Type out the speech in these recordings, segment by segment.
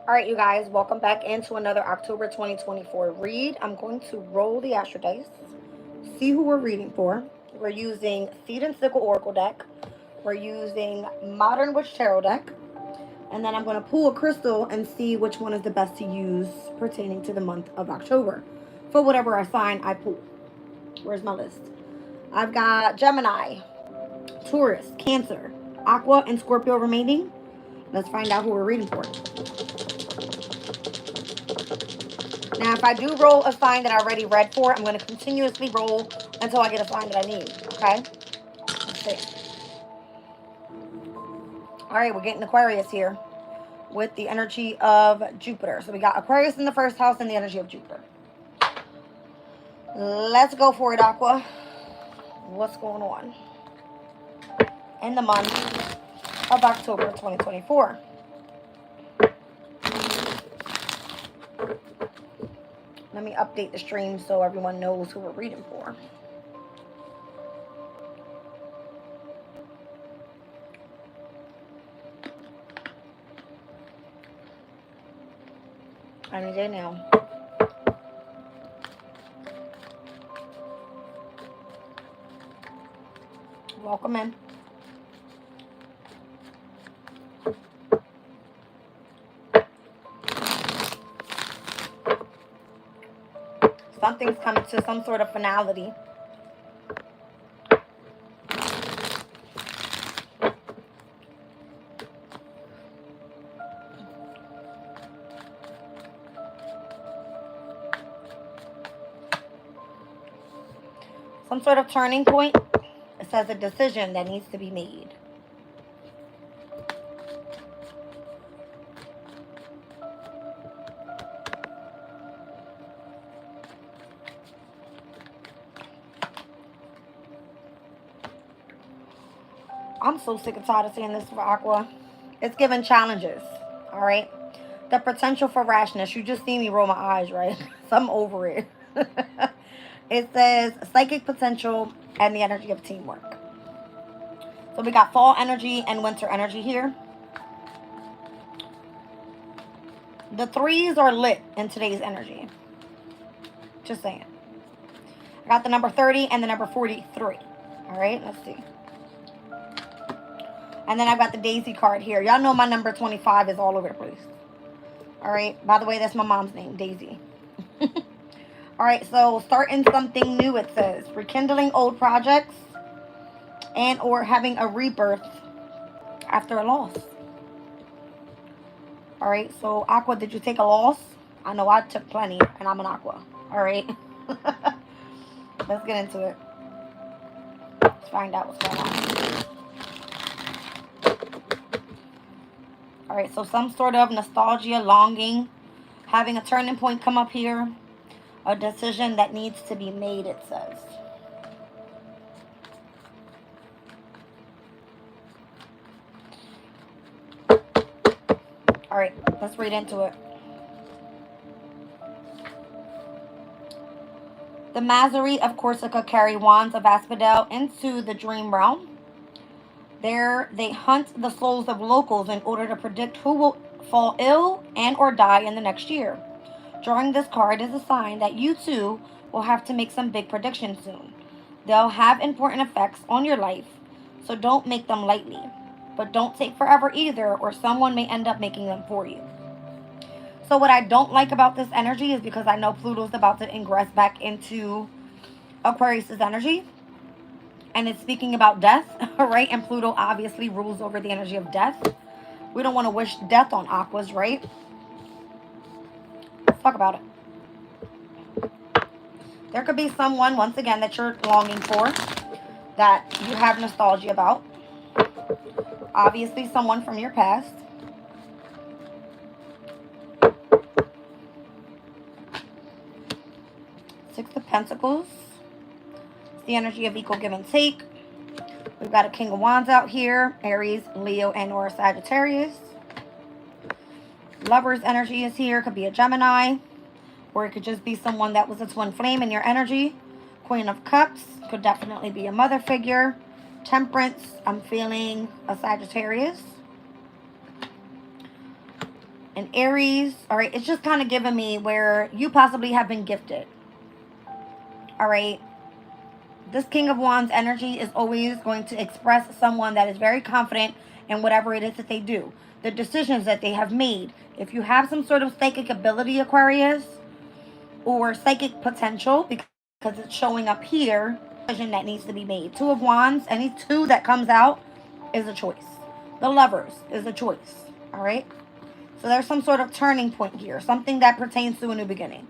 All right, you guys, welcome back into another October 2024 read. I'm going to roll the astro dice, see who we're reading for. We're using Seed and Sickle Oracle deck. We're using Modern Witch Tarot deck. And then I'm going to pull a crystal and see which one is the best to use pertaining to the month of October for whatever sign I pull. Where's my list? I've got Gemini, Taurus, Cancer, Aqua, and Scorpio remaining. Let's find out who we're reading for. Now, if I do roll a sign that I already read for, I'm going to continuously roll until I get a sign that I need, okay? Let's see. All right, we're getting Aquarius here with the energy of Jupiter. So we got Aquarius in the first house and the energy of Jupiter. Let's go for it, Aqua. What's going on in the month of October 2024? Let me update the stream so everyone knows who we're reading for. Any day now. Welcome in. Something's coming to some sort of finality. Some sort of turning point. It says a decision that needs to be made. I'm so sick and tired of seeing this for Aqua. It's given challenges, all right? The potential for rashness. You just see me roll my eyes, right? So I'm over it. It says psychic potential and the energy of teamwork. So we got fall energy and winter energy here. The threes are lit in today's energy. Just saying. I got the number 30 and the number 43. All right, let's see. And then I've got the Daisy card here. Y'all know my number 25 is all over the place. All right. By the way, that's my mom's name, Daisy. All right. So starting something new, it says. Rekindling old projects and or having a rebirth after a loss. All right. So Aqua, did you take a loss? I know I took plenty and I'm an Aqua. All right. Let's get into it. Let's find out what's going on. All right, so some sort of nostalgia, longing, having a turning point come up here. A decision that needs to be made, it says. All right, let's read into it. The Mazzari of Corsica carry wands of Asphodel into the dream realm. There, they hunt the souls of locals in order to predict who will fall ill and or die in the next year. Drawing this card is a sign that you too will have to make some big predictions soon. They'll have important effects on your life, so don't make them lightly. But don't take forever either, or someone may end up making them for you. So what I don't like about this energy is because I know Pluto's about to ingress back into Aquarius's energy. And it's speaking about death, right? And Pluto obviously rules over the energy of death. We don't want to wish death on Aquas, right? Let's talk about it. There could be someone, once again, that you're longing for, that you have nostalgia about. Obviously, someone from your past. Six of Pentacles. The energy of equal give and take. We've got a King of Wands out here. Aries, Leo, and or Sagittarius. Lover's energy is here. Could be a Gemini. Or it could just be someone that was a twin flame in your energy. Queen of Cups. Could definitely be a mother figure. Temperance. I'm feeling a Sagittarius. And Aries, all right, it's just kind of giving me where you possibly have been gifted. All right. This King of Wands energy is always going to express someone that is very confident in whatever it is that they do. The decisions that they have made. If you have some sort of psychic ability, Aquarius, or psychic potential, because it's showing up here, decision that needs to be made. Two of Wands, any two that comes out is a choice. The Lovers is a choice. All right. So there's some sort of turning point here. Something that pertains to a new beginning.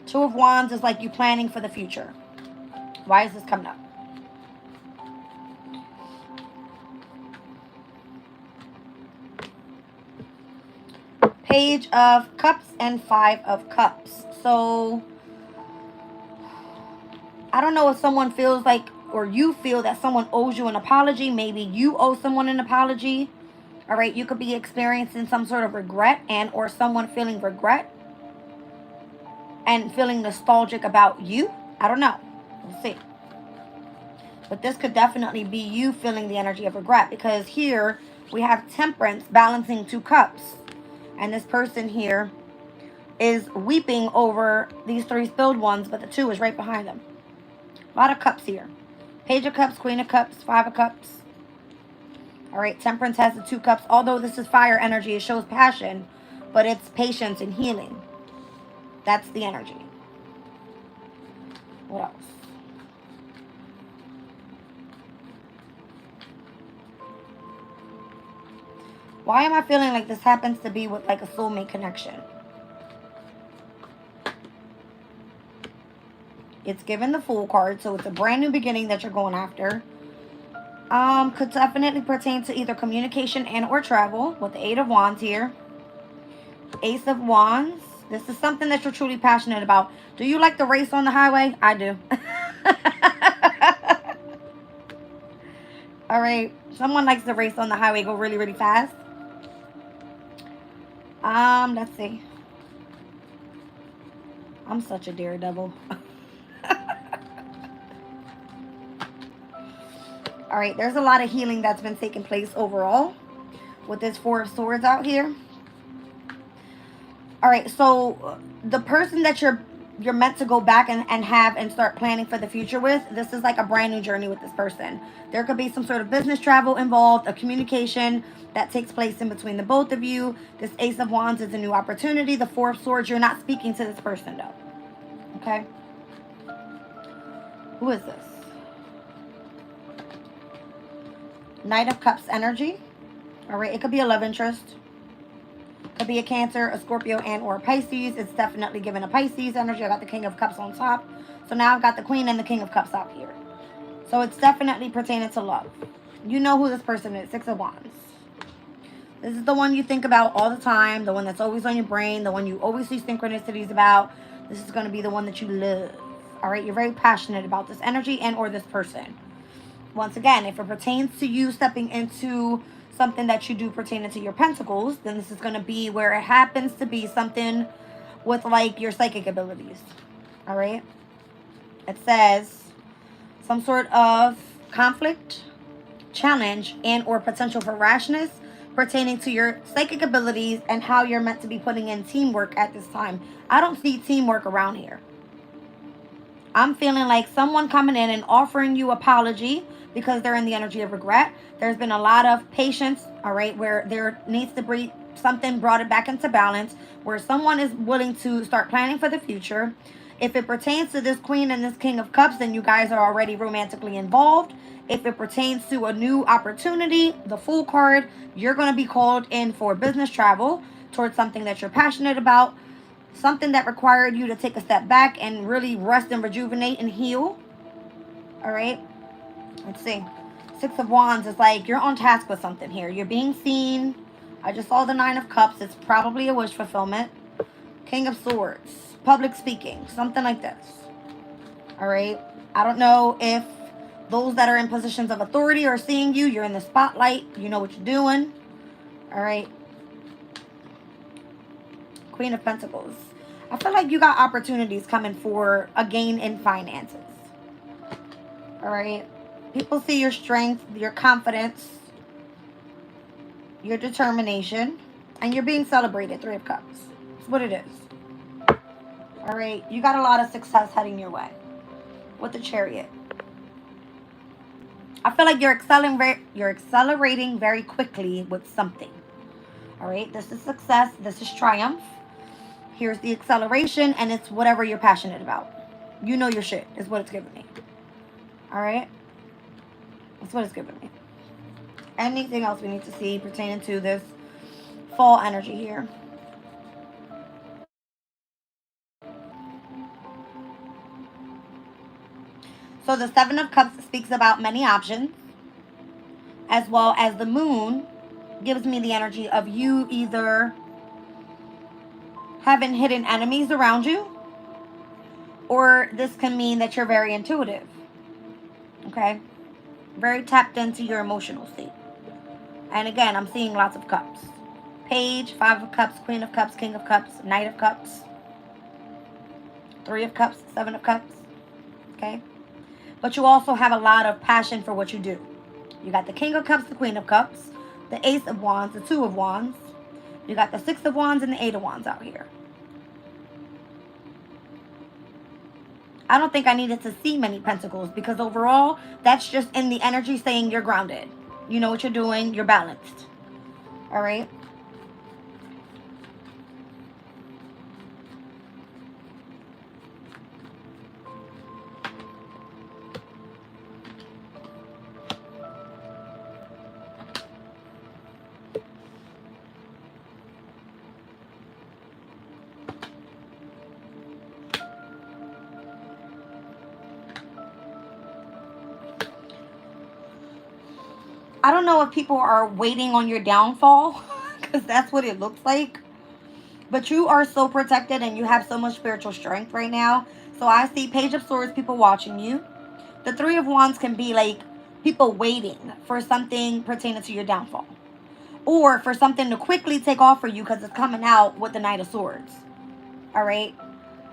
Two of Wands is like you planning for the future. Why is this coming up? Page of Cups and Five of Cups. So, I don't know if someone feels like, or you feel that someone owes you an apology. Maybe you owe someone an apology. All right, you could be experiencing some sort of regret and or someone feeling regret and feeling nostalgic about you. I don't know. We'll see. But this could definitely be you feeling the energy of regret, because here we have Temperance balancing two cups. And this person here is weeping over these three spilled ones, but the two is right behind them. A lot of cups here. Page of Cups, Queen of Cups, Five of Cups. All right, Temperance has the two cups. Although this is fire energy, it shows passion, but it's patience and healing. That's the energy. What else? Why am I feeling like this happens to be with like a soulmate connection? It's given the Fool card, so it's a brand new beginning that you're going after. Could definitely pertain to either communication and or travel with the Eight of Wands here. Ace of Wands. This is something that you're truly passionate about. Do you like the race on the highway? I do. All right. Someone likes the race on the highway, go really, really fast. Let's see. I'm such a daredevil. All right, there's a lot of healing that's been taking place overall with this Four of Swords out here. All right, so the person that you're meant to go back and have and start planning for the future with, this is like a brand new journey with this person. There could be some sort of business travel involved, a communication that takes place in between the both of you. This Ace of Wands is a new opportunity. The Four of Swords, you're not speaking to this person though. Okay? Who is this? Knight of Cups energy. All right, it could be a love interest. Could be a Cancer, a Scorpio, and or a Pisces. It's definitely given a Pisces energy. I got the King of Cups on top. So now I've got the Queen and the King of Cups out here. So it's definitely pertaining to love. You know who this person is. Six of Wands. This is the one you think about all the time. The one that's always on your brain. The one you always see synchronicities about. This is going to be the one that you love. All right, you're very passionate about this energy and or this person. Once again, if it pertains to you stepping into something that you do pertaining to your pentacles, then this is going to be where it happens to be something with like your psychic abilities. All right. It says some sort of conflict, challenge, and or potential for rashness pertaining to your psychic abilities and how you're meant to be putting in teamwork at this time. I don't see teamwork around here. I'm feeling like someone coming in and offering you apology because they're in the energy of regret. There's been a lot of patience, all right, where there needs to be something brought it back into balance, where someone is willing to start planning for the future. If it pertains to this Queen and this King of Cups, then you guys are already romantically involved. If it pertains to a new opportunity, the Fool card, you're going to be called in for business travel towards something that you're passionate about, something that required you to take a step back and really rest and rejuvenate and heal. All right. Let's see. Six of Wands is like you're on task with something here. You're being seen. I just saw the Nine of Cups. It's probably a wish fulfillment. King of Swords. Public speaking. Something like this. All right. I don't know if those that are in positions of authority are seeing you. You're in the spotlight. You know what you're doing. All right. Queen of Pentacles. I feel like you got opportunities coming for a gain in finances. All right. People see your strength, your confidence, your determination, And you're being celebrated, Three of Cups. That's what it is. All right? You got a lot of success heading your way with the Chariot. I feel like you're accelerating very quickly with something. All right? This is success. This is triumph. Here's the acceleration, and it's whatever you're passionate about. You know your shit is what it's giving me. All right? That's what it's giving me. Anything else we need to see pertaining to this fall energy here? So the Seven of Cups speaks about many options, as well as the Moon gives me the energy of you either having hidden enemies around you, or this can mean that you're very intuitive, okay? Very tapped into your emotional state. And again, I'm seeing lots of cups. Page, Five of Cups, Queen of Cups, King of Cups, Knight of Cups, Three of Cups, Seven of Cups, okay? But you also have a lot of passion for what you do. You got the King of Cups, the Queen of Cups, the Ace of Wands, the Two of Wands. You got the Six of Wands and the Eight of Wands out here. I don't think I needed to see many pentacles because overall, that's just in the energy saying you're grounded. You know what you're doing. You're balanced. All right? I don't know if people are waiting on your downfall because that's what it looks like. But you are so protected and you have so much spiritual strength right now. So I see Page of Swords, people watching you. The Three of Wands can be like people waiting for something pertaining to your downfall. Or for something to quickly take off for you because it's coming out with the Knight of Swords. All right?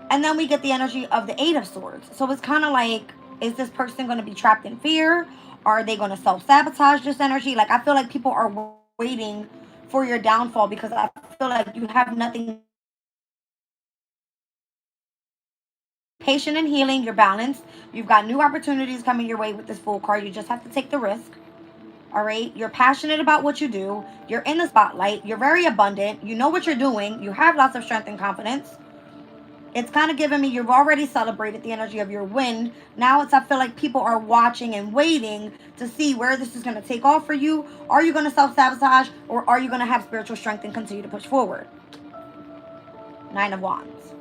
And then we get the energy of the Eight of Swords. So it's kind of like, is this person going to be trapped in fear? Are they going to self-sabotage this energy? Like, I feel like people are waiting for your downfall because I feel like you have nothing. Patient and healing, you're balanced. You've got new opportunities coming your way with this Fool card. You just have to take the risk. All right? You're passionate about what you do. You're in the spotlight. You're very abundant. You know what you're doing. You have lots of strength and confidence. It's kind of giving me you've already celebrated the energy of your win. Now I feel like people are watching and waiting to see where this is going to take off for you. Are you going to self-sabotage or are you going to have spiritual strength and continue to push forward? Nine of Wands.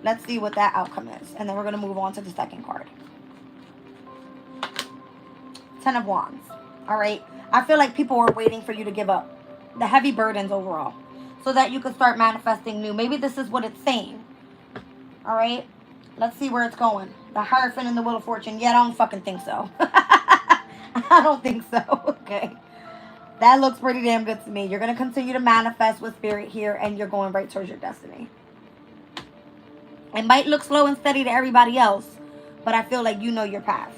Let's see what that outcome is. And then we're going to move on to the second card. Ten of Wands. All right. I feel like people are waiting for you to give up the heavy burdens overall, so that you can start manifesting new. Maybe this is what it's saying. All right? Let's see where it's going. The Hierophant and the Wheel of Fortune. Yeah, I don't fucking think so. I don't think so. Okay. That looks pretty damn good to me. You're going to continue to manifest with spirit here, and you're going right towards your destiny. It might look slow and steady to everybody else, but I feel like you know your path.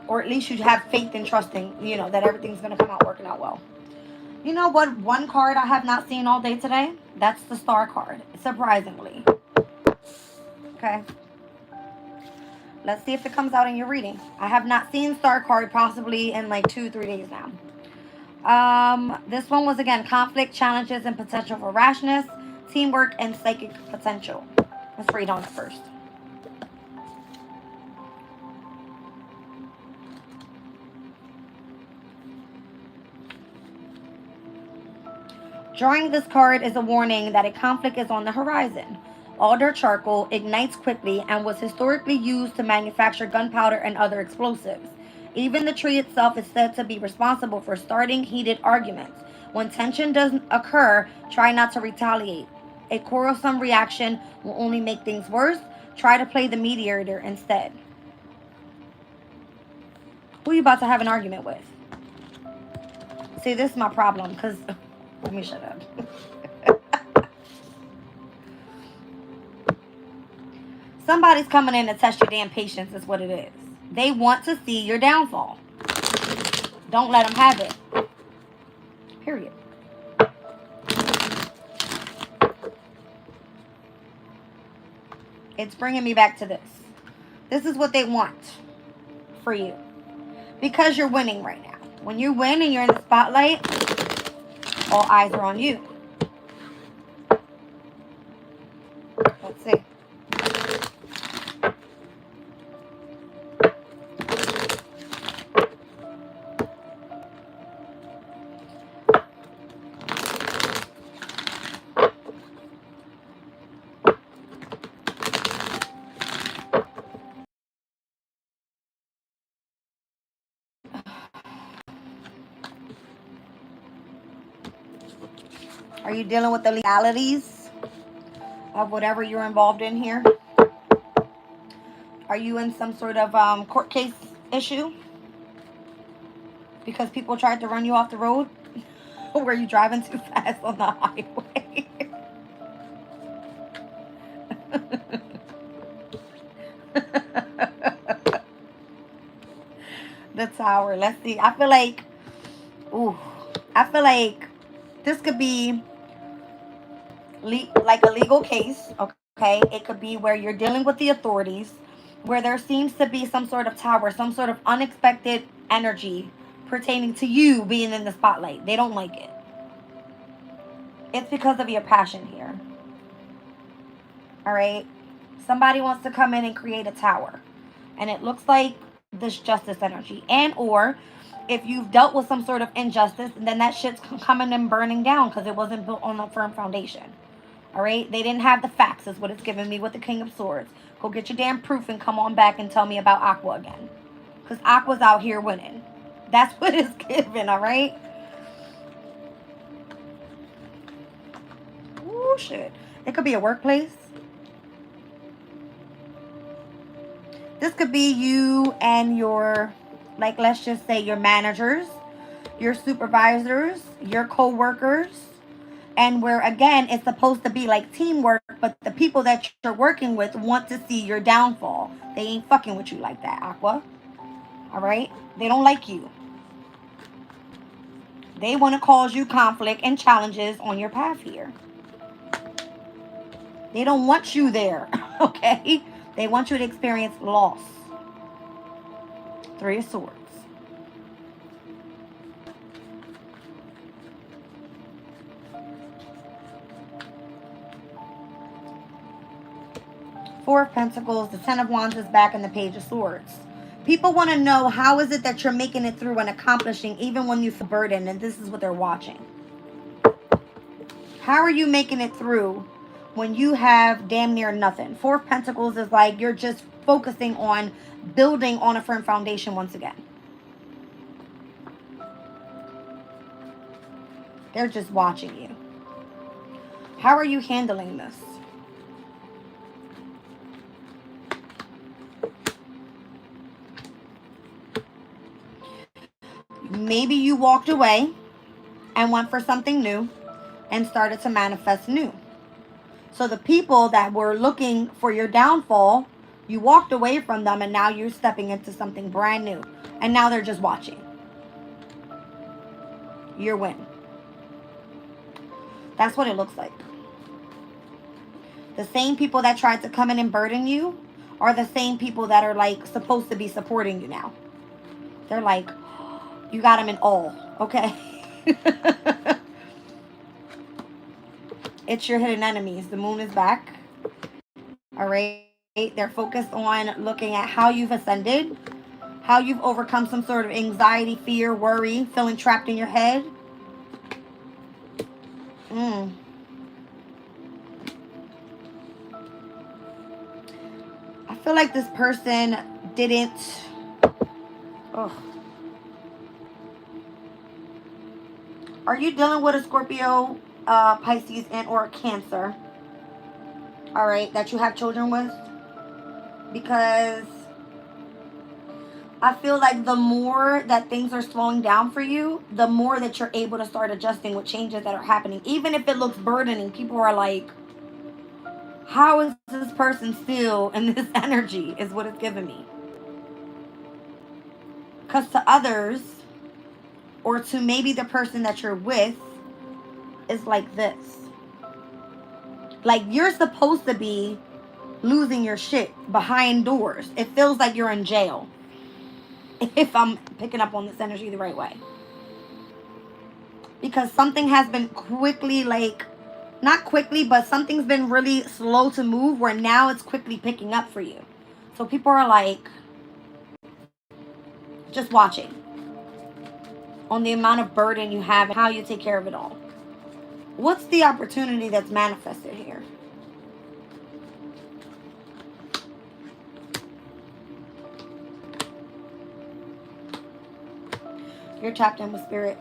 Or at least you have faith and trusting, you know, that everything's going to come out working out well. You know what? One card I have not seen all day today? That's the Star card, surprisingly. Okay. Let's see if it comes out in your reading. I have not seen Star card possibly in like 2-3 days now. This one was, again, conflict, challenges, and potential for rashness, teamwork, and psychic potential. Let's read on first. Drawing this card is a warning that a conflict is on the horizon. Alder charcoal ignites quickly and was historically used to manufacture gunpowder and other explosives. Even the tree itself is said to be responsible for starting heated arguments. When tension does occur, try not to retaliate. A quarrelsome reaction will only make things worse. Try to play the mediator instead. Who are you about to have an argument with? See, this is my problem because... Let me shut up. Somebody's coming in to test your damn patience is what it is. They want to see your downfall. Don't let them have it. Period. It's bringing me back to this. This is what they want for you. Because you're winning right now. When you win and you're in the spotlight, all eyes are on you. Let's see. Are you dealing with the legalities of whatever you're involved in here? Are you in some sort of court case issue? Because people tried to run you off the road? Or were you driving too fast on the highway? The Tower. Let's see. I feel like, this could be like a legal case, okay? It could be where you're dealing with the authorities, where there seems to be some sort of tower, some sort of unexpected energy pertaining to you being in the spotlight. They don't like it. It's because of your passion here. All right? Somebody wants to come in and create a tower. And it looks like this justice energy. And or if you've dealt with some sort of injustice, then that shit's coming and burning down because it wasn't built on a firm foundation. All right? They didn't have the facts is what it's giving me with the King of Swords. Go get your damn proof and come on back and tell me about Aqua again. Because Aqua's out here winning. That's what it's giving, all right? Ooh, shit. It could be a workplace. This could be you and your, like, let's just say your managers, your supervisors, your co-workers. And where, again, it's supposed to be like teamwork, but the people that you're working with want to see your downfall. They ain't fucking with you like that, Aqua. All right? They don't like you. They want to cause you conflict and challenges on your path here. They don't want you there, okay? They want you to experience loss. Three of Swords. Four of Pentacles, the Ten of Wands is back, and the Page of Swords. People want to know how is it that you're making it through and accomplishing even when you feel burdened, and this is what they're watching. How are you making it through when you have damn near nothing? Four of Pentacles is like you're just focusing on building on a firm foundation once again. They're just watching you. How are you handling this? Maybe you walked away and went for something new and started to manifest new. So the people that were looking for your downfall, you walked away from them and now you're stepping into something brand new. And now they're just watching. Your win. That's what it looks like. The same people that tried to come in and burden you are the same people that are like supposed to be supporting you now. They're like, you got them in awe, okay? It's your hidden enemies. The moon is back. All right. They're focused on looking at how you've ascended, how you've overcome some sort of anxiety, fear, worry, feeling trapped in your head. I feel like this person didn't... Are you dealing with a Scorpio, Pisces, and or Cancer? All right, that you have children with? Because I feel like the more that things are slowing down for you, the more that you're able to start adjusting with changes that are happening. Even if it looks burdening, people are like, how is this person still in this energy is what it's giving me. Because to others, or to maybe the person that you're with, is like this. Like you're supposed to be losing your shit behind doors. It feels like you're in jail. If I'm picking up on this energy the right way. Because something has been quickly, like, not quickly, but something's been really slow to move where now it's quickly picking up for you. So people are like, just watching on the amount of burden you have and how you take care of it all. What's the opportunity that's manifested here? You're tapped in with spirit.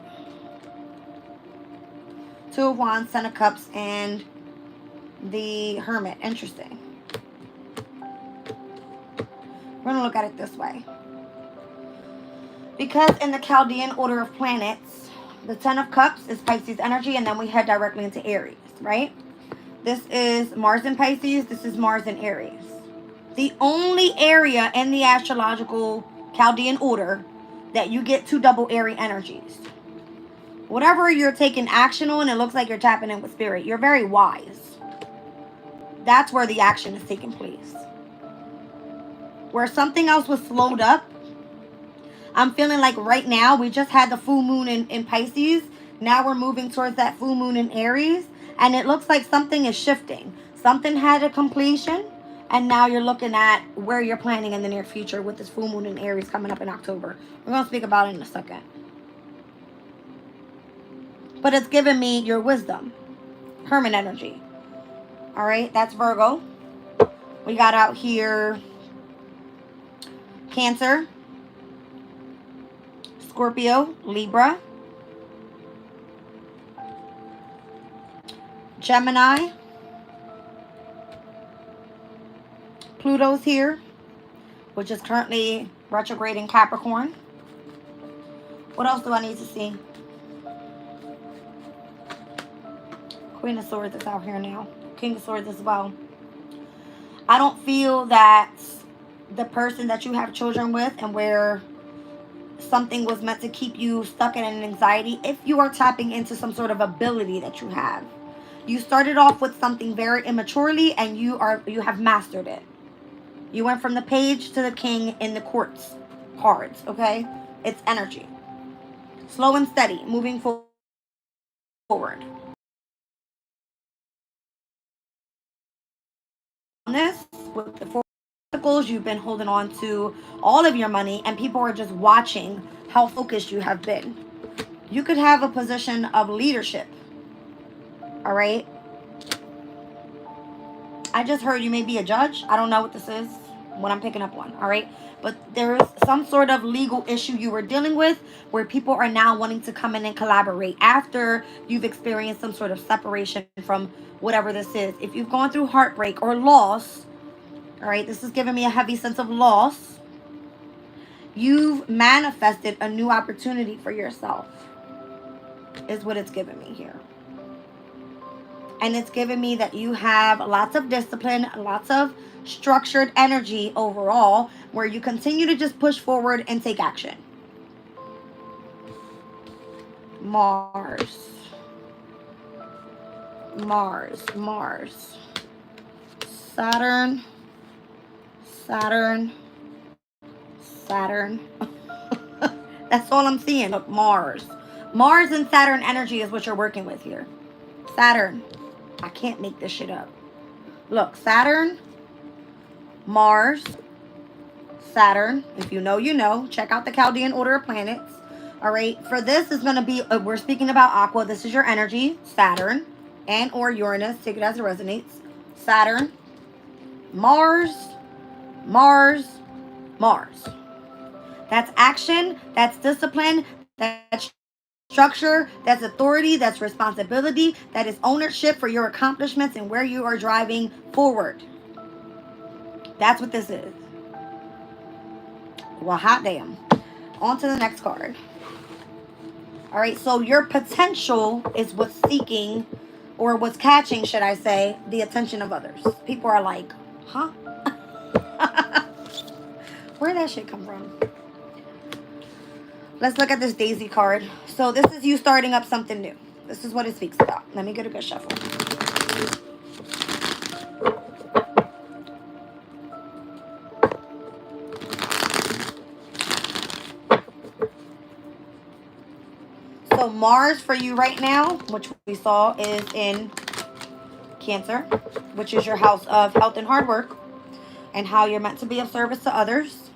Two of Wands, Ten of Cups, and the Hermit. Interesting. We're going to look at it this way. Because in the Chaldean order of planets, the Ten of Cups is Pisces energy, and then we head directly into Aries, right? This is Mars in Pisces. This is Mars in Aries. The only area in the astrological Chaldean order that you get two double Aries energies. Whatever you're taking action on, it looks like you're tapping in with spirit. You're very wise. That's where the action is taking place. Where something else was slowed up, I'm feeling like right now, we just had the full moon in Pisces. Now we're moving towards that full moon in Aries. And it looks like something is shifting. Something had a completion. And now you're looking at where you're planning in the near future with this full moon in Aries coming up in October. We're going to speak about it in a second. But it's giving me your wisdom. Hermit energy. All right, that's Virgo. We got out here Cancer, Scorpio, Libra, Gemini, Pluto's here, which is currently retrograde in Capricorn. What else do I need to see? Queen of Swords is out here now. King of Swords as well. I don't feel that the person that you have children with and where something was meant to keep you stuck in an anxiety, if you are tapping into some sort of ability that you have. You started off with something very immaturely and you have mastered it. You went from the page to the king in the courts cards, okay? It's energy. Slow and steady, moving forward. On this, with the four obstacles, you've been holding on to all of your money and people are just watching how focused you have been. You could have a position of leadership. All right. I just heard you may be a judge. I don't know what this is, what I'm picking up on. All right. But there is some sort of legal issue you were dealing with where people are now wanting to come in and collaborate after you've experienced some sort of separation from whatever this is. If you've gone through heartbreak or loss, all right, this is giving me a heavy sense of loss. You've manifested a new opportunity for yourself, is what it's giving me here. And it's giving me that you have lots of discipline, lots of structured energy overall, where you continue to just push forward and take action. Mars. Saturn. That's all I'm seeing. Look, Mars and Saturn energy is what you're working with here. Saturn. I can't make this shit up. Look, Saturn, Mars, Saturn. If you know, you know. Check out the Chaldean order of planets. All right. For this is going to be, we're speaking about Aqua. This is your energy. Saturn and or Uranus. Take it as it resonates. Saturn, Mars. That's action. That's discipline. That's structure. That's authority. That's responsibility. That is ownership for your accomplishments and where you are driving forward. That's what this is. Well, hot damn. On to the next card. All right, so your potential is what's seeking, or what's catching, should I say, the attention of others. People are like, huh? Where'd that shit come from? Let's look at this Daisy card. So this is you starting up something new. This is what it speaks about. Let me get a good shuffle. So Mars for you right now, which we saw is in Cancer, which is your house of health and hard work and how you're meant to be of service to others.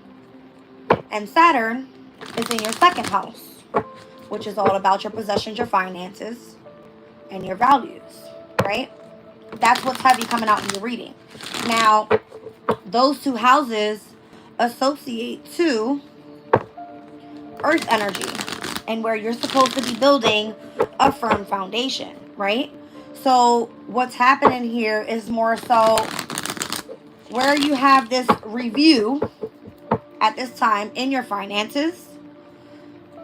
And Saturn is in your second house, which is all about your possessions, your finances, and your values, right? That's what's heavy coming out in your reading. Now, those two houses associate to Earth energy and where you're supposed to be building a firm foundation, right? So what's happening here is more so where you have this review at this time in your finances.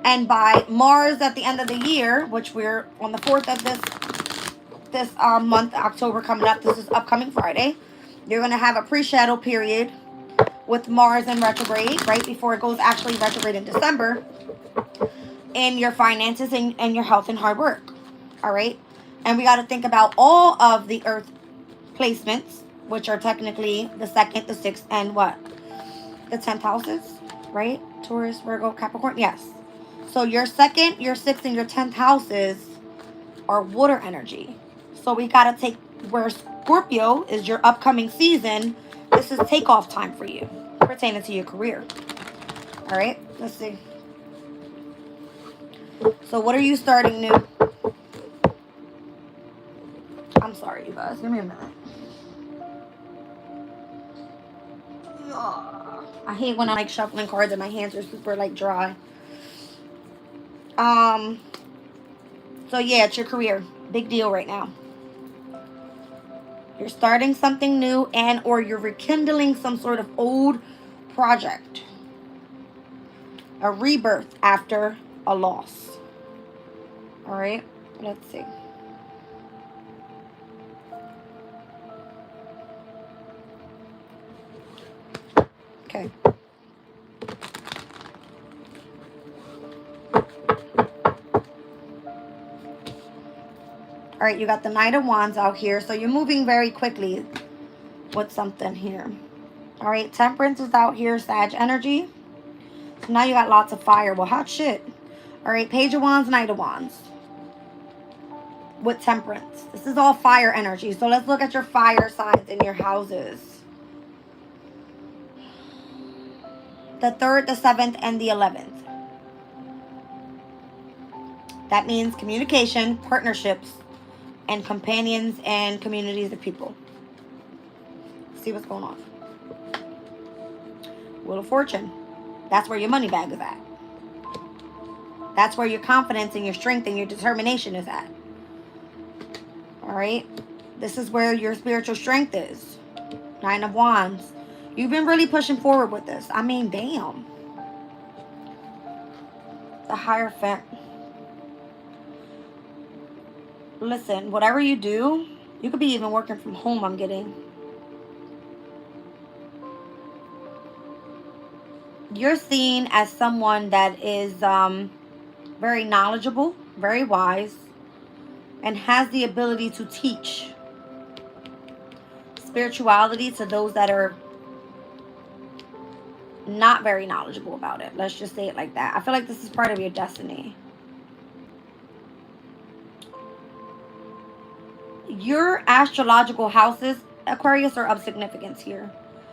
And by Mars at the end of the year, which we're on the 4th of this month, October coming up, this is upcoming Friday, you're going to have a pre-shadow period with Mars in retrograde, right before it goes actually retrograde in December, in your finances and your health and hard work. All right. And we got to think about all of the Earth placements, which are technically the 2nd, the 6th, and what? The 10th houses, right? Taurus, Virgo, Capricorn. Yes. So your 2nd, your 6th, and your 10th houses are water energy. So we got to take where Scorpio is your upcoming season. This is takeoff time for you pertaining to your career. All right. Let's see. So what are you starting new? I'm sorry, you guys. Give me a minute. I hate when I'm like shuffling cards and my hands are super like dry. So yeah, it's your career. Big deal right now. You're starting something new and or you're rekindling some sort of old project. A rebirth after a loss. All right, let's see. Okay. All right, you got the Knight of Wands out here. So you're moving very quickly with something here. All right, Temperance is out here, Sag energy. So now you got lots of fire. Well, hot shit. All right, Page of Wands, Knight of Wands. With Temperance. This is all fire energy. So let's look at your fire signs in your houses. The 3rd, the 7th, and the 11th. That means communication, partnerships, and companions and communities of people. See what's going on. Wheel of Fortune. That's where your money bag is at. That's where your confidence and your strength and your determination is at. All right. This is where your spiritual strength is. 9 of Wands. You've been really pushing forward with this. I mean, damn. The Hierophant. Listen, whatever you do, you could be even working from home, I'm getting. You're seen as someone that is very knowledgeable, very wise, and has the ability to teach spirituality to those that are not very knowledgeable about it. Let's just say it like that. I feel like this is part of your destiny. Your astrological houses, Aquarius, are of significance here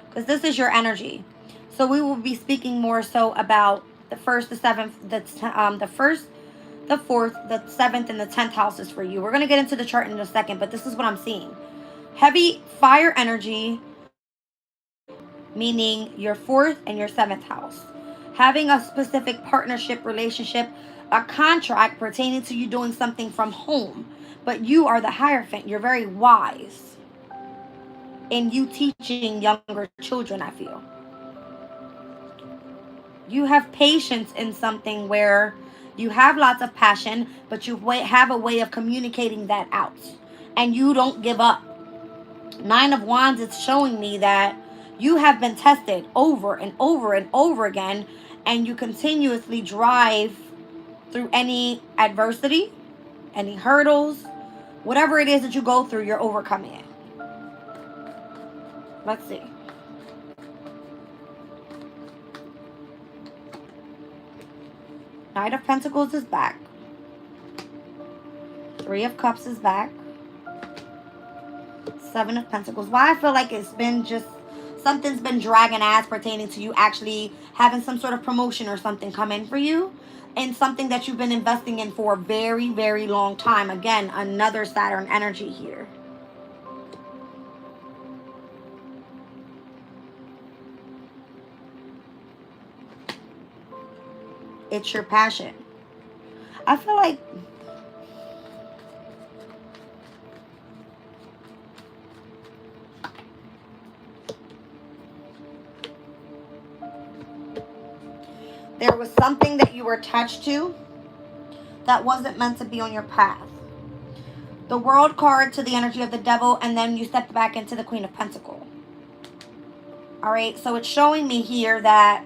because this is your energy. So we will be speaking more so about the 1st, the 7th, the 1st, the 4th, the 7th, and the 10th houses for you. We're going to get into the chart in a second, but this is what I'm seeing. Heavy fire energy, meaning your 4th and your 7th house. Having a specific partnership, relationship, a contract pertaining to you doing something from home. But you are the Hierophant. You're very wise in you teaching younger children, I feel. You have patience in something where you have lots of passion, but you have a way of communicating that out. And you don't give up. 9 of Wands is showing me that you have been tested over and over and over again, and you continuously drive through any adversity, any hurdles, whatever it is that you go through, you're overcoming it. Let's see. Knight of Pentacles is back. Three of Cups is back. Seven of Pentacles. Why I feel like it's been just, something's been dragging ass pertaining to you actually having some sort of promotion or something come in for you. And something that you've been investing in for a very, very long time. Again, another Saturn energy here. It's your passion. I feel like there was something that you were attached to that wasn't meant to be on your path. The World card to the energy of the Devil, and then you stepped back into the Queen of Pentacles. All right, so it's showing me here that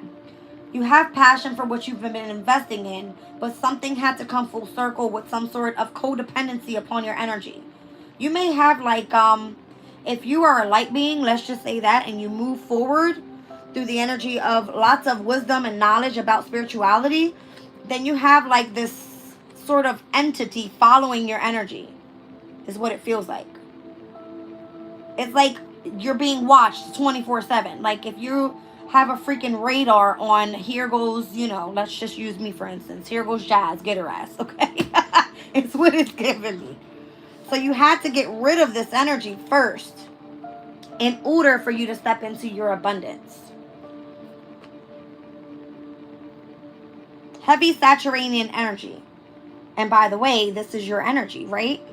you have passion for what you've been investing in, but something had to come full circle with some sort of codependency upon your energy. You may have like, if you are a light being, let's just say that, and you move forward through the energy of lots of wisdom and knowledge about spirituality, then you have like this sort of entity following your energy, is what it feels like. It's like you're being watched 24/7. Like if you have a freaking radar on, here goes, you know, let's just use me for instance. Here goes Jazz, get her ass, okay? It's what it's giving me. So you had to get rid of this energy first in order for you to step into your abundance. Heavy Saturnian energy. And by the way, this is your energy, right?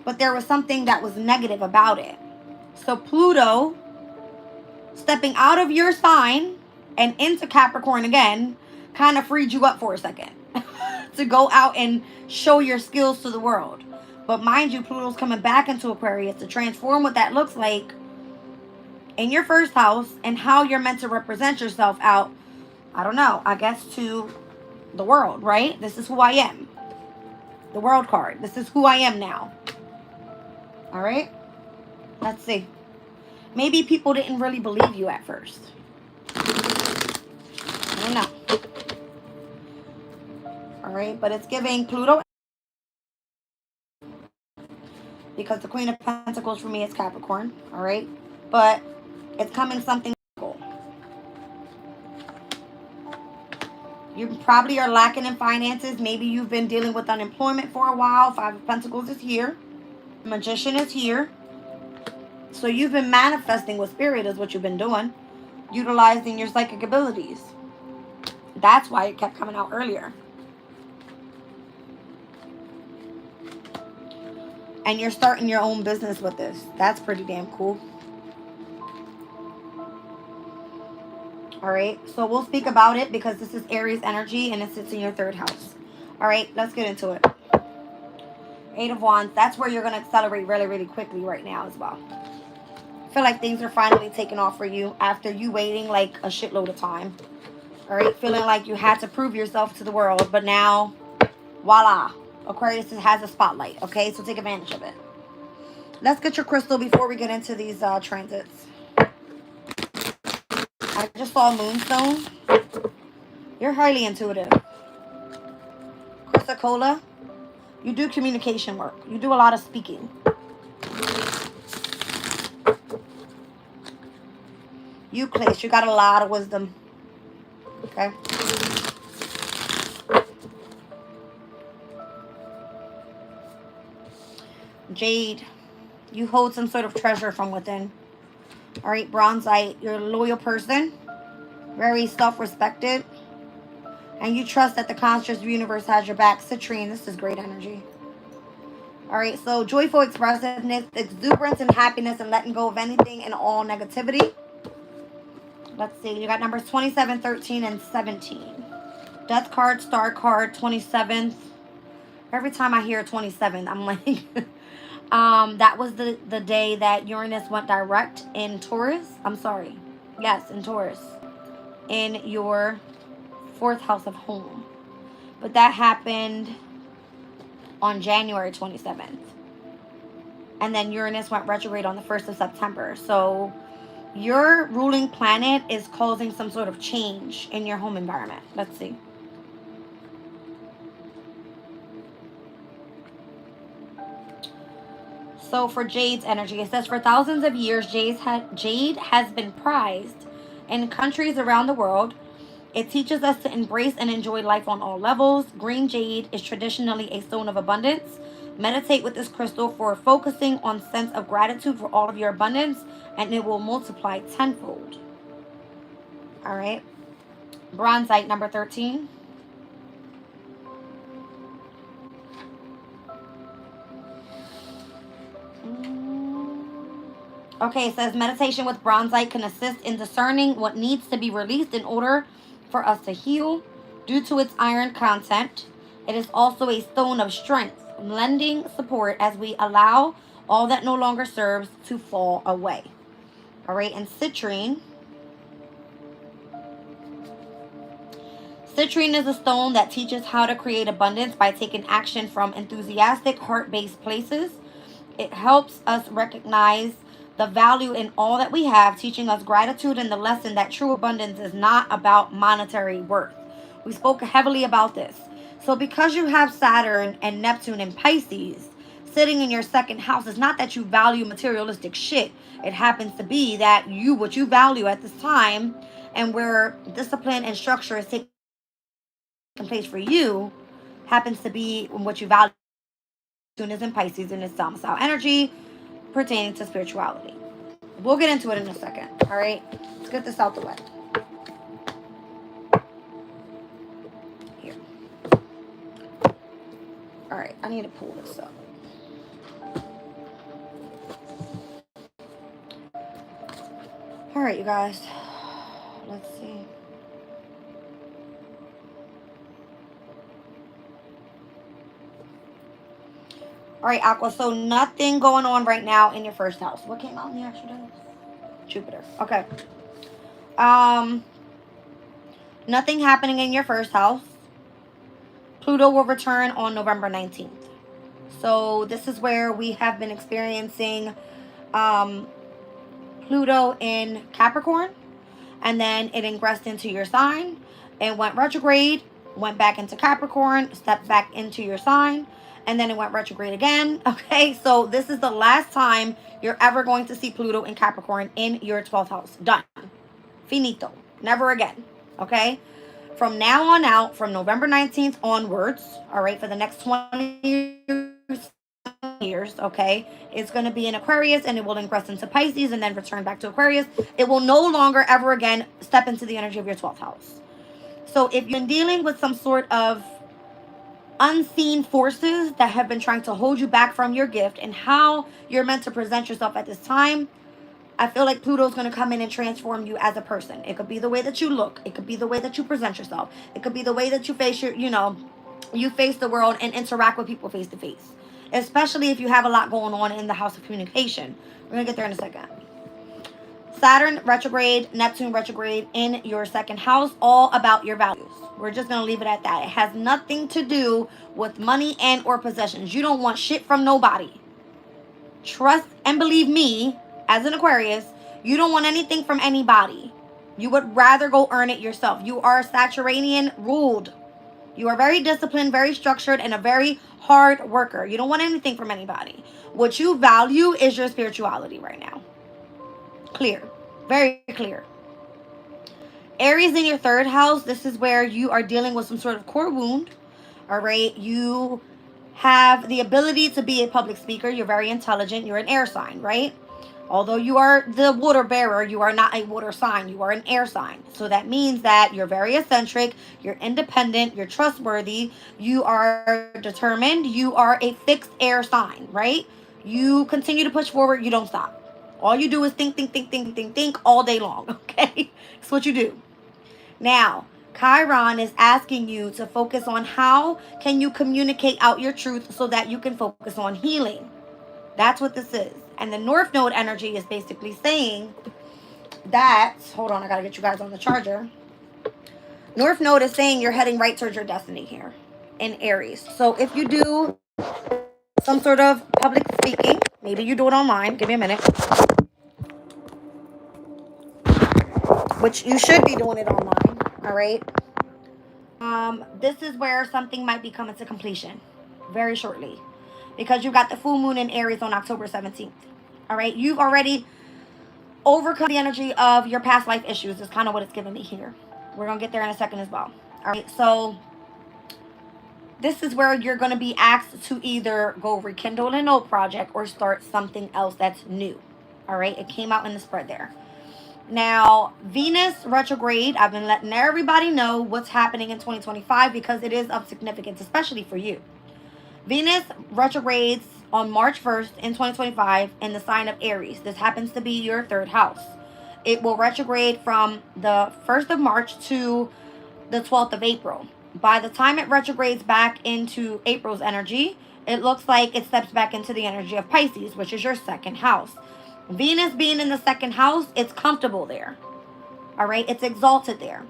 But there was something that was negative about it. So Pluto stepping out of your sign and into Capricorn again kind of freed you up for a second to go out and show your skills to the world. But mind you, Pluto's coming back into Aquarius to transform what that looks like in your first house and how you're meant to represent yourself out, I don't know, I guess to the world, right? This is who I am. The World card. This is who I am now. All right? Let's see. Maybe people didn't really believe you at first. I don't know. All right, but it's giving Pluto, because the Queen of Pentacles for me is Capricorn. All right, but it's coming something. You probably are lacking in finances. Maybe you've been dealing with unemployment for a while. Five of Pentacles is here. Magician is here. So you've been manifesting with spirit is what you've been doing. Utilizing your psychic abilities. That's why it kept coming out earlier. And you're starting your own business with this. That's pretty damn cool. All right, so we'll speak about it because this is Aries energy and it sits in your third house. All right, let's get into it. Eight of Wands, that's where you're going to accelerate really, really quickly right now as well. I feel like things are finally taking off for you after you waiting like a shitload of time. All right, feeling like you had to prove yourself to the world, but now, voila, Aquarius has a spotlight, okay? So take advantage of it. Let's get your crystal before we get into these transits. I just saw Moonstone. You're highly intuitive. Chrysocola, you do communication work. You do a lot of speaking. Euclid, you got a lot of wisdom. Okay. Jade, you hold some sort of treasure from within. All right, Bronzite, you're a loyal person, very self-respected, and you trust that the conscious universe has your back. Citrine, this is great energy. All right, so joyful expressiveness, exuberance and happiness, and letting go of anything and all negativity. Let's see, you got numbers 27, 13, and 17. Death card, star card, 27th. Every time I hear 27, I'm like... that was the day that Uranus went direct in Taurus. I'm sorry. Yes, in Taurus. In your fourth house of home. But that happened on January 27th. And then Uranus went retrograde on the 1st of September. So your ruling planet is causing some sort of change in your home environment. Let's see. So for Jade's energy, it says for thousands of years, Jade has been prized in countries around the world. It teaches us to embrace and enjoy life on all levels. Green jade is traditionally a stone of abundance. Meditate with this crystal for focusing on sense of gratitude for all of your abundance, and it will multiply tenfold. All right. Bronzite number 13. Okay, it says meditation with bronzite can assist in discerning what needs to be released in order for us to heal. Due to its iron content, it is also a stone of strength, lending support as we allow all that no longer serves to fall away. All right, and citrine. Citrine is a stone that teaches how to create abundance by taking action from enthusiastic, heart-based places. It helps us recognize the value in all that we have, teaching us gratitude and the lesson that true abundance is not about monetary worth. We spoke heavily about this. So because you have Saturn and Neptune and Pisces sitting in your second house, it's not that you value materialistic shit. It happens to be that what you value at this time and where discipline and structure is taking place for you happens to be what you value. Neptune is in Pisces and it's domicile energy pertaining to spirituality. We'll get into it in a second. All right, let's get this out the way. Here. All right, I need to pull this up. All right, you guys. Let's see. All right, Aqua. So nothing going on right now in your first house. What came out in the actual house? Jupiter. Okay. Nothing happening in your first house. Pluto will return on November 19th. So this is where we have been experiencing Pluto in Capricorn, and then it ingressed into your sign and went retrograde, went back into Capricorn, stepped back into your sign, and then it went retrograde again. Okay, so this is the last time you're ever going to see Pluto in Capricorn in your 12th house. Done. Finito. Never again. Okay? From now on out, from November 19th onwards, all right, for the next 20 years, okay, it's going to be in Aquarius and it will ingress into Pisces and then return back to Aquarius. It will no longer ever again step into the energy of your 12th house. So if you've been dealing with some sort of unseen forces that have been trying to hold you back from your gift and how you're meant to present yourself at this time, I feel like Pluto's going to come in and transform you as a person. It could be the way that you look. It could be the way that you present yourself. It could be the way that you face you face the world and interact with people face to face. Especially if you have a lot going on in the house of communication. We're going to get there in a second. Saturn retrograde, Neptune retrograde in your second house, all about your values. We're just going to leave it at that. It has nothing to do with money and or possessions. You don't want shit from nobody. Trust and believe me, as an Aquarius, you don't want anything from anybody. You would rather go earn it yourself. You are Saturnian ruled. You are very disciplined, very structured, and a very hard worker. You don't want anything from anybody. What you value is your spirituality right now. Clear. Very clear. Aries in your third house, this is where you are dealing with some sort of core wound. All right. You have the ability to be a public speaker. You're very intelligent. You're an air sign, right? Although you are the water bearer, you are not a water sign. You are an air sign. So that means that you're very eccentric, you're independent, you're trustworthy, you are determined, you are a fixed air sign, right? You continue to push forward, you don't stop. All you do is think all day long, okay? That's what you do. Now, Chiron is asking you to focus on how can you communicate out your truth so that you can focus on healing. That's what this is. And the North Node energy is basically saying that, hold on, I gotta get you guys on the charger. North Node is saying you're heading right towards your destiny here in Aries. So if you do some sort of public speaking, maybe you do it online, give me a minute, which you should be doing it online, all right? This is where something might be coming to completion very shortly. because you got the full moon in Aries on October 17th. All right, you've already overcome the energy of your past life issues is kind of what it's giving me here. We're going to get there in a second as well. All right, so this is where you're going to be asked to either go rekindle an old project or start something else that's new. All right, it came out in the spread there. Now, Venus retrograde, I've been letting everybody know what's happening in 2025 because it is of significance, especially for you. Venus retrogrades on March 1st in 2025 in the sign of Aries. This happens to be your third house. It will retrograde from the 1st of March to the 12th of April. By the time it retrogrades back into April's energy, it looks like it steps back into the energy of Pisces, which is your second house. Venus being in the second house, it's comfortable there. All right, it's exalted there.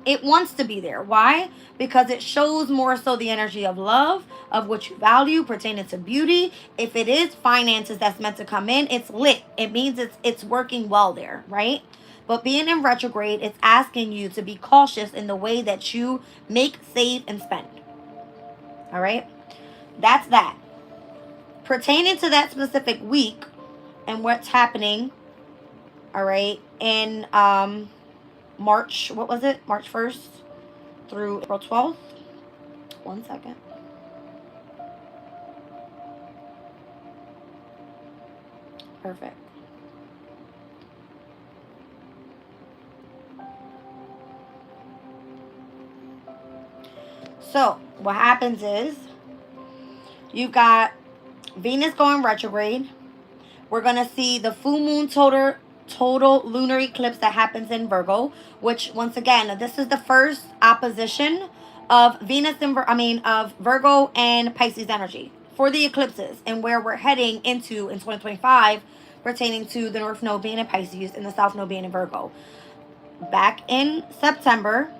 It wants to be there. Why? Because it shows more so the energy of love, of what you value pertaining to beauty. If it is finances that's meant to come in, it's lit. It means it's working well there, right? But being in retrograde, it's asking you to be cautious in the way that you make, save, and spend. All right? That's that. Pertaining to that specific week and what's happening, all right, in March, what was it? March 1st through April 12th. 1 second. Perfect. So, what happens is you've got Venus going retrograde. We're going to see the full moon total lunar eclipse that happens in Virgo, which once again, this is the first opposition of Venus and of Virgo and Pisces energy for the eclipses and where we're heading into in 2025 pertaining to the North Node being in Pisces and the South Node being in Virgo. Back in September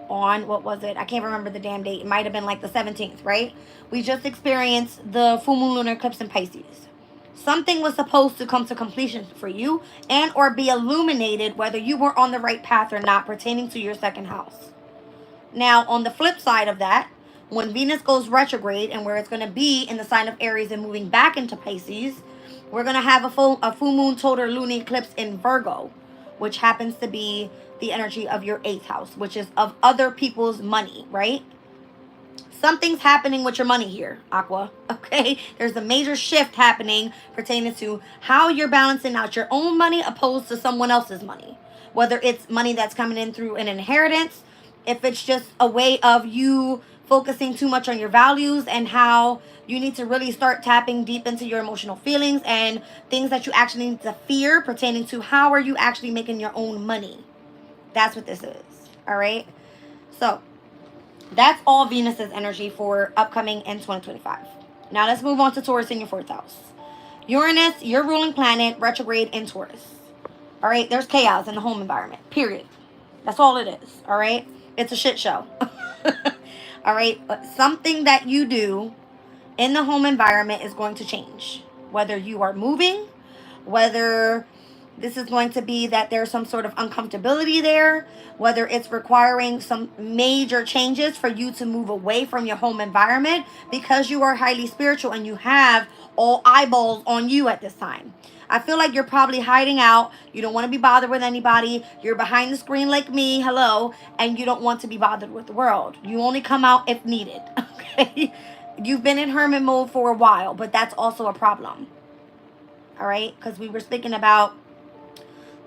on, what was it? I can't remember the damn date. It might have been like the 17th, right? We just experienced the full moon lunar eclipse in Pisces. Something was supposed to come to completion for you and or be illuminated whether you were on the right path or not pertaining to your second house. Now, on the flip side of that, when Venus goes retrograde and where it's going to be in the sign of Aries and moving back into Pisces, we're going to have a full moon total lunar eclipse in Virgo, which happens to be the energy of your 8th house, which is of other people's money, right? Something's happening with your money here, Aqua, okay? There's a major shift happening pertaining to how you're balancing out your own money opposed to someone else's money. Whether it's money that's coming in through an inheritance, if it's just a way of you focusing too much on your values and how you need to really start tapping deep into your emotional feelings and things that you actually need to fear pertaining to how are you actually making your own money. That's what this is, all right? So that's all Venus's energy for upcoming in 2025. Now let's move on to Taurus in your 4th house. Uranus, your ruling planet, retrograde in Taurus. All right, there's chaos in the home environment, period. That's all it is, all right? It's a shit show. All right, but something that you do in the home environment is going to change. Whether you are moving, whether this is going to be that there's some sort of uncomfortability there, whether it's requiring some major changes for you to move away from your home environment because you are highly spiritual and you have all eyeballs on you at this time. I feel like you're probably hiding out. You don't want to be bothered with anybody. You're behind the screen like me, hello, and you don't want to be bothered with the world. You only come out if needed, okay? You've been in hermit mode for a while, but that's also a problem, all right? Because we were speaking about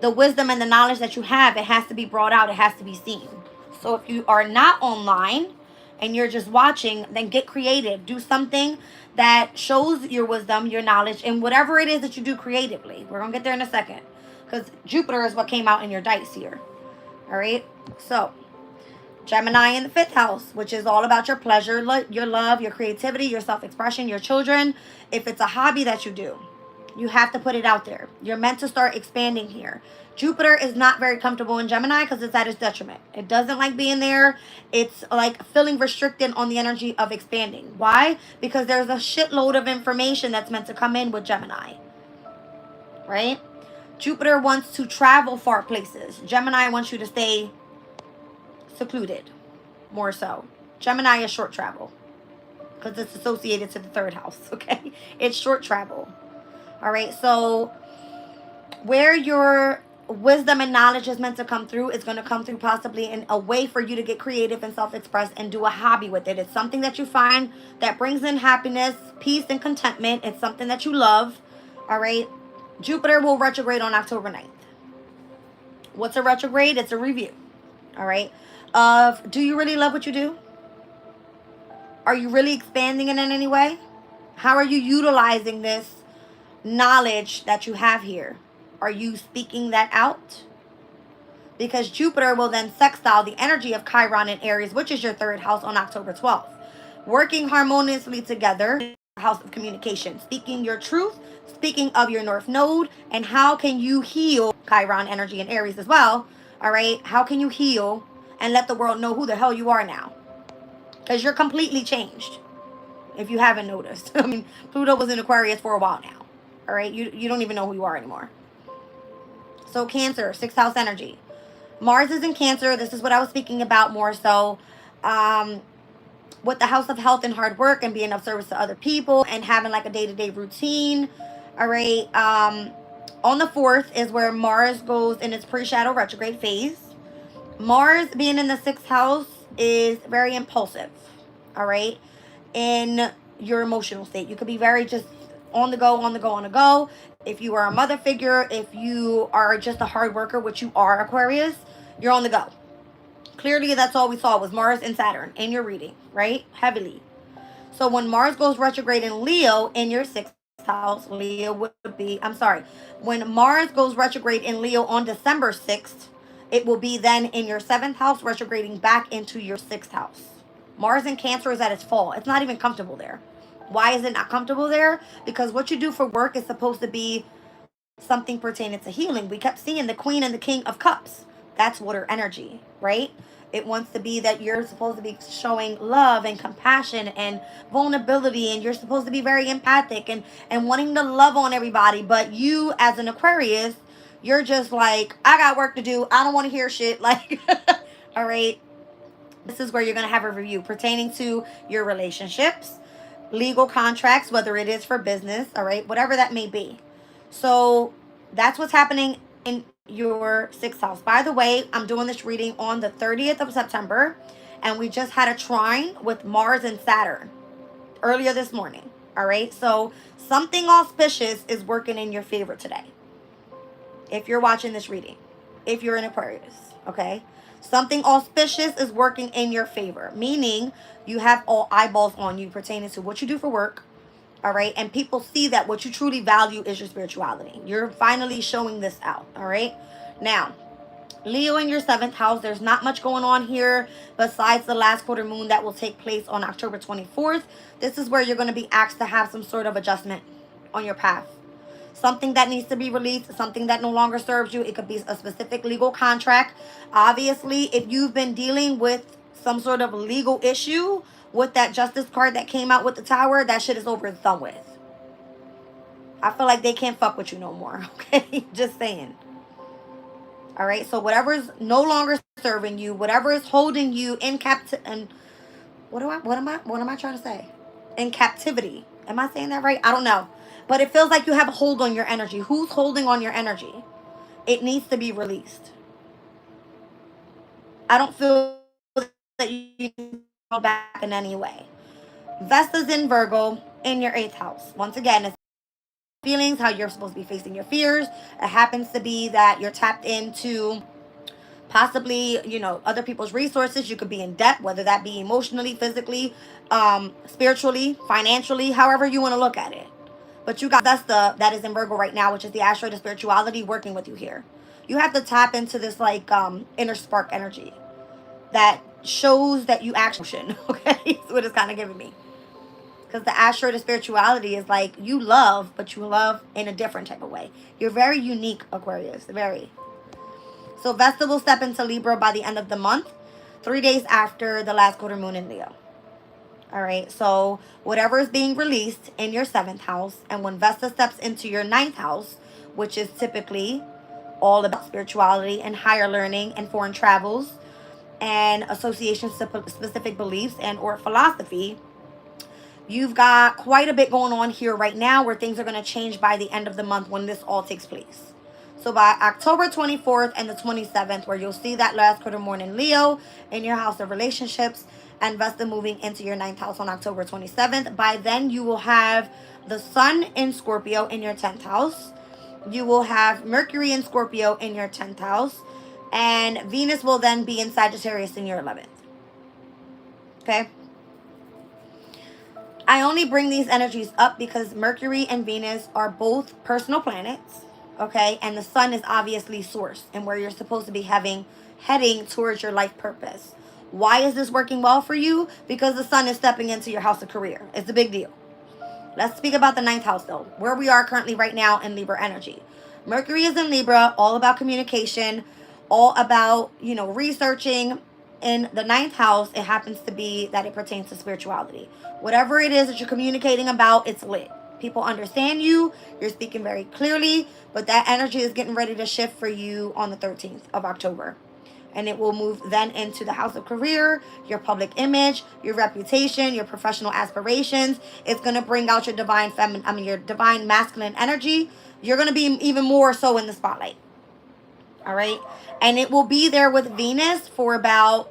the wisdom and the knowledge that you have. It has to be brought out. It has to be seen. So if you are not online and you're just watching, then get creative. Do something that shows your wisdom, your knowledge, and whatever it is that you do creatively. We're going to get there in a second. Because Jupiter is what came out in your dice here. All right? So, Gemini in the 5th house, which is all about your pleasure, your love, your creativity, your self-expression, your children. If it's a hobby that you do, you have to put it out there. You're meant to start expanding here. Jupiter is not very comfortable in Gemini because it's at its detriment. It doesn't like being there. It's like feeling restricted on the energy of expanding. Why? Because there's a shitload of information that's meant to come in with Gemini. Right? Jupiter wants to travel far places. Gemini wants you to stay secluded. More so. Gemini is short travel. because it's associated to the third house, okay? It's short travel. All right, so where your wisdom and knowledge is meant to come through, is going to come through possibly in a way for you to get creative and self-express and do a hobby with it. It's something that you find that brings in happiness, peace, and contentment. It's something that you love. All right, Jupiter will retrograde on October 9th. What's a retrograde? It's a review. All right, of do you really love what you do? Are you really expanding it in any way? How are you utilizing this knowledge that you have here? Are you speaking that out? Because Jupiter will then sextile the energy of Chiron in Aries, which is your third house, on October 12th. Working harmoniously together, house of communication, speaking your truth, speaking of your North Node, and how can you heal Chiron energy in Aries as well. All right, how can you heal and let the world know who the hell you are now? Because you're completely changed, if you haven't noticed. I mean, Pluto was in Aquarius for a while now. All right, you don't even know who you are anymore. So Cancer, sixth house energy. Mars is in Cancer. This is what I was speaking about more so. With the house of health and hard work and being of service to other people and having like a day-to-day routine. All right. On the 4th is where Mars goes in its pre-shadow retrograde phase. Mars being in the 6th house is very impulsive. All right. In your emotional state. You could be very just on the go, on the go, on the go. If you are a mother figure, if you are just a hard worker, which you are, Aquarius, you're on the go. Clearly, that's all we saw was Mars and Saturn in your reading, right? Heavily. So when Mars goes retrograde in Leo in your 6th house, Leo would be, I'm sorry, when Mars goes retrograde in Leo on December 6th, it will be then in your 7th house, retrograding back into your 6th house. Mars in Cancer is at its fall. It's not even comfortable there. Why is it not comfortable there? Because what you do for work is supposed to be something pertaining to healing. We kept seeing the Queen and the King of Cups. That's water energy, right? It wants to be that you're supposed to be showing love and compassion and vulnerability, and you're supposed to be very empathic and wanting to love on everybody. But you, as an Aquarius, you're just like, I got work to do. I don't want to hear shit. Like, all right. This is where you're going to have a review pertaining to your relationships, legal contracts, whether it is for business, all right, whatever that may be. So that's what's happening in your 6th house. By the way, I'm doing this reading on the 30th of September, and we just had a trine with Mars and Saturn earlier this morning. All right, so something auspicious is working in your favor today. If you're watching this reading, if you're an Aquarius, okay, something auspicious is working in your favor, meaning you have all eyeballs on you pertaining to what you do for work. All right. And people see that what you truly value is your spirituality. You're finally showing this out. All right. Now, Leo in your 7th house, there's not much going on here besides the last quarter moon that will take place on October 24th. This is where you're going to be asked to have some sort of adjustment on your path. Something that needs to be released, something that no longer serves you. It could be a specific legal contract. Obviously, if you've been dealing with some sort of legal issue with that justice card that came out with the Tower, that shit is over and done with. I feel like they can't fuck with you no more. Okay, just saying. All right, so whatever's no longer serving you, whatever is holding you in and what am I trying to say? In captivity. Am I saying that right? I don't know. But it feels like you have a hold on your energy. Who's holding on your energy? It needs to be released. I don't feel that you go back in any way. Vesta's in Virgo in your 8th house. Once again, it's feelings, how you're supposed to be facing your fears. It happens to be that you're tapped into possibly, other people's resources. You could be in debt, whether that be emotionally, physically, spiritually, financially, however you want to look at it. But you got Vesta that is in Virgo right now, which is the asteroid of spirituality, working with you here. You have to tap into this like inner spark energy that shows that you actually, okay? That's what it's kind of giving me. Because the asteroid of spirituality is like you love, but you love in a different type of way. You're very unique, Aquarius, very. So Vesta will step into Libra by the end of the month, 3 days after the last quarter moon in Leo. All right, so whatever is being released in your 7th house, and when Vesta steps into your 9th house, which is typically all about spirituality and higher learning and foreign travels and associations to specific beliefs and or philosophy, You've got quite a bit going on here right now where things are going to change by the end of the month when this all takes place. So by October 24th and the 27th, where you'll see that last quarter moon in Leo in your house of relationships, and Vesta moving into your ninth house on October 27th. By then, you will have the Sun in Scorpio in your 10th house. You will have Mercury in Scorpio in your 10th house. And Venus will then be in Sagittarius in your 11th. Okay? I only bring these energies up because Mercury and Venus are both personal planets. Okay? And the Sun is obviously source and where you're supposed to be heading towards your life purpose. Why is this working well for you? Because the Sun is stepping into your house of career. It's a big deal. Let's speak about the ninth house, though, where we are currently right now in Libra energy. Mercury is in Libra, all about communication, all about, researching. In the ninth house, it happens to be that it pertains to spirituality. Whatever it is that you're communicating about, it's lit. People understand you. You're speaking very clearly, but that energy is getting ready to shift for you on the 13th of October. And it will move then into the house of career, your public image, your reputation, your professional aspirations. It's going to bring out your your divine masculine energy. You're going to be even more so in the spotlight. All right. And it will be there with Venus for about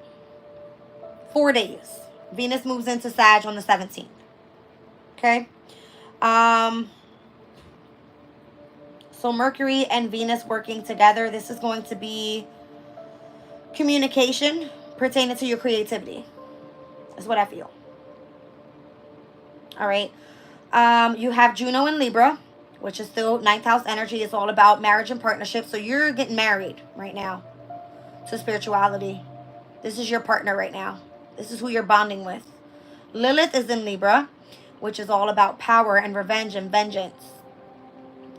4 days. Venus moves into Sag on the 17th. Okay. So Mercury and Venus working together. This is going to be communication pertaining to your creativity. That's what I feel. All right. You have Juno in Libra, which is still ninth house energy. It's all about marriage and partnership. So you're getting married right now to spirituality. This is your partner right now. This is who you're bonding with. Lilith is in Libra, which is all about power and revenge and vengeance.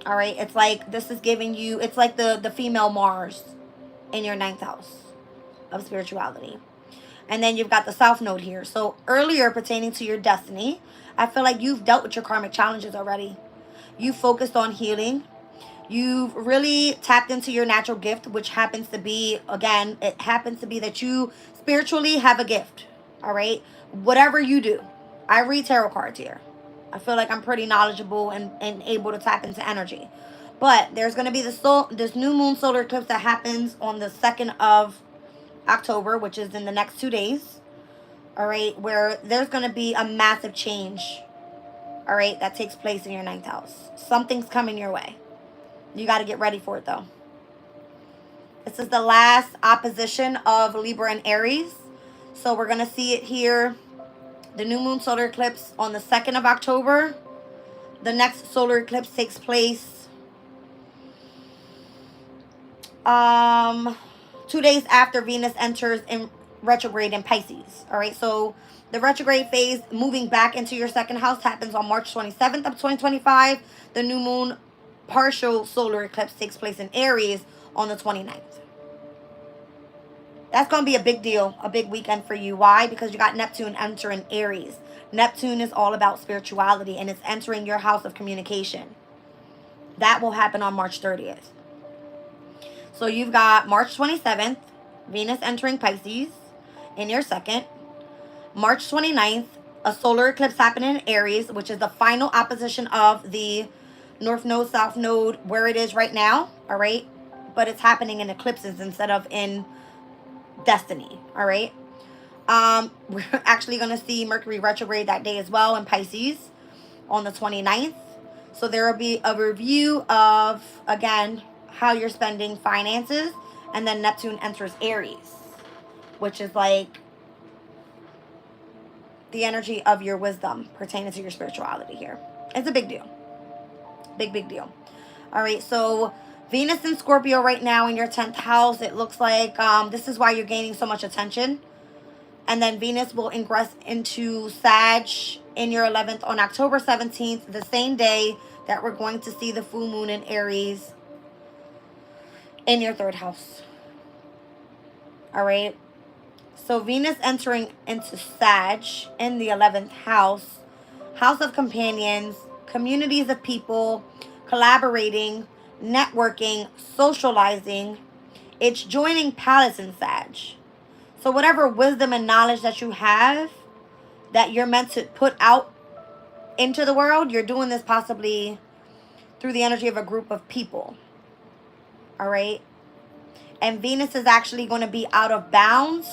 All right. It's like this is giving you, it's like the female Mars in your ninth house of spirituality. And then you've got the South Node here. So earlier, pertaining to your destiny, I feel like you've dealt with your karmic challenges already. You focused on healing. You've really tapped into your natural gift, which happens to be, again, it happens to be that you spiritually have a gift. All right. Whatever you do. I read tarot cards here. I feel like I'm pretty knowledgeable and able to tap into energy. But there's going to be this new moon solar eclipse that happens on the 2nd of October, which is in the next 2 days. All right. Where there's going to be a massive change. All right. That takes place in your ninth house. Something's coming your way. You got to get ready for it, though. This is the last opposition of Libra and Aries. So we're going to see it here. The new moon solar eclipse on the 2nd of October. The next solar eclipse takes place 2 days after Venus enters in retrograde in Pisces. All right, so the retrograde phase moving back into your second house happens on March 27th of 2025. The new moon partial solar eclipse takes place in Aries on the 29th. That's going to be a big deal, a big weekend for you. Why? Because you got Neptune entering Aries. Neptune is all about spirituality, and it's entering your house of communication. That will happen on March 30th. So you've got March 27th, Venus entering Pisces in your second. March 29th, a solar eclipse happening in Aries, which is the final opposition of the North Node, South Node, where it is right now. All right. But it's happening in eclipses instead of in destiny. All right. We're actually going to see Mercury retrograde that day as well in Pisces on the 29th. So there will be a review of, again, how you're spending finances. And then Neptune enters Aries, which is like the energy of your wisdom pertaining to your spirituality here. It's a big deal. Big deal. All right, so Venus in Scorpio right now in your 10th house. It looks like this is why you're gaining so much attention. And then Venus will ingress into Sag in your 11th on October 17th, the same day that we're going to see the full moon in Aries in your 3rd house. All right. So Venus entering into Sag in the 11th house, house of companions, communities of people, collaborating, networking, socializing. It's joining Palace in Sag. So whatever wisdom and knowledge that you have that you're meant to put out into the world. You're doing this possibly through the energy of a group of people. All right. And Venus is actually going to be out of bounds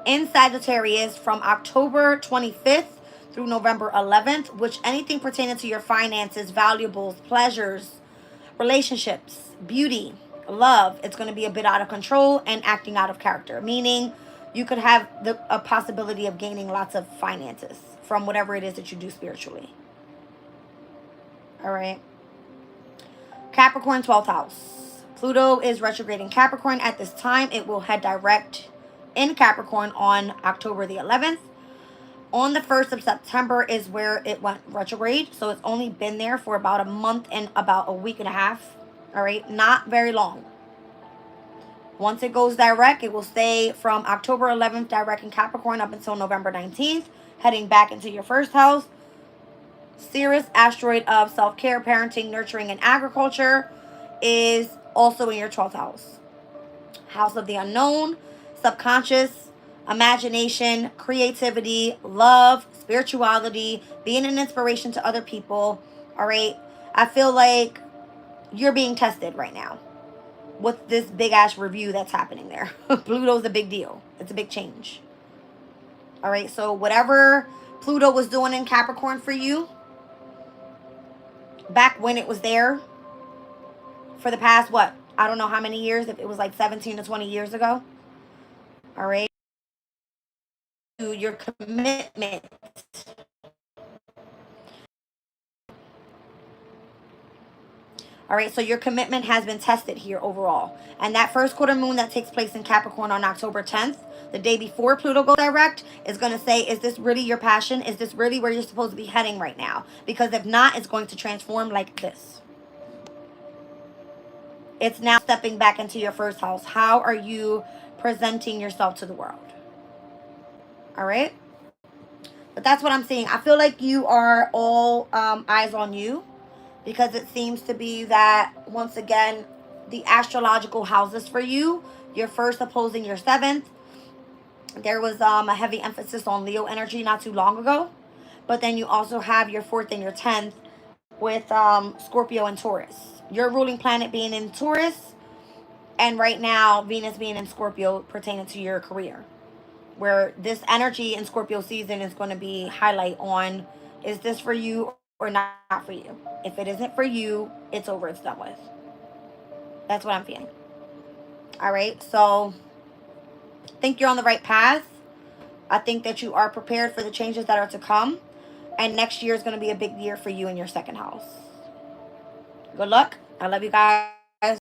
in Sagittarius from October 25th through November 11th, which anything pertaining to your finances, valuables, pleasures, relationships, beauty, love, it's going to be a bit out of control and acting out of character, meaning you could have a possibility of gaining lots of finances from whatever it is that you do spiritually. All right. Capricorn, 12th house. Pluto is retrograding Capricorn at this time. It will head direct in Capricorn on October the 11th. On the 1st of September is where it went retrograde. So it's only been there for about a month and about a week and a half. All right. Not very long. Once it goes direct, it will stay from October 11th direct in Capricorn up until November 19th, heading back into your first house. Sirius, asteroid of self-care, parenting, nurturing, and agriculture, is also in your 12th house. House of the unknown, subconscious, imagination, creativity, love, spirituality, being an inspiration to other people. All right. I feel like you're being tested right now with this big ass review that's happening there. Pluto's a big deal. It's a big change. All right. So whatever Pluto was doing in Capricorn for you back when it was there for the past, what? I don't know how many years, if it was like 17 to 20 years ago. All right. Your commitment. All right, so your commitment has been tested here overall. And that first quarter moon that takes place in Capricorn on October 10th, the day before Pluto goes direct, is going to say, is this really your passion? Is this really where you're supposed to be heading right now? Because if not, it's going to transform like this. It's now stepping back into your first house. How are you presenting yourself to the world? All right? But that's what I'm seeing. I feel like you are all eyes on you, because it seems to be that, once again, the astrological houses for you, your first opposing your seventh. There was a heavy emphasis on Leo energy not too long ago. But then you also have your fourth and your 10th with Scorpio and Taurus. Your ruling planet being in Taurus, and right now Venus being in Scorpio pertaining to your career. Where this energy in Scorpio season is going to be highlight on, is this for you or not for you? If it isn't for you, it's over, it's done with. That's what I'm feeling. All right, so I think you're on the right path. I think that you are prepared for the changes that are to come. And next year is going to be a big year for you in your second house. Good luck. I love you guys.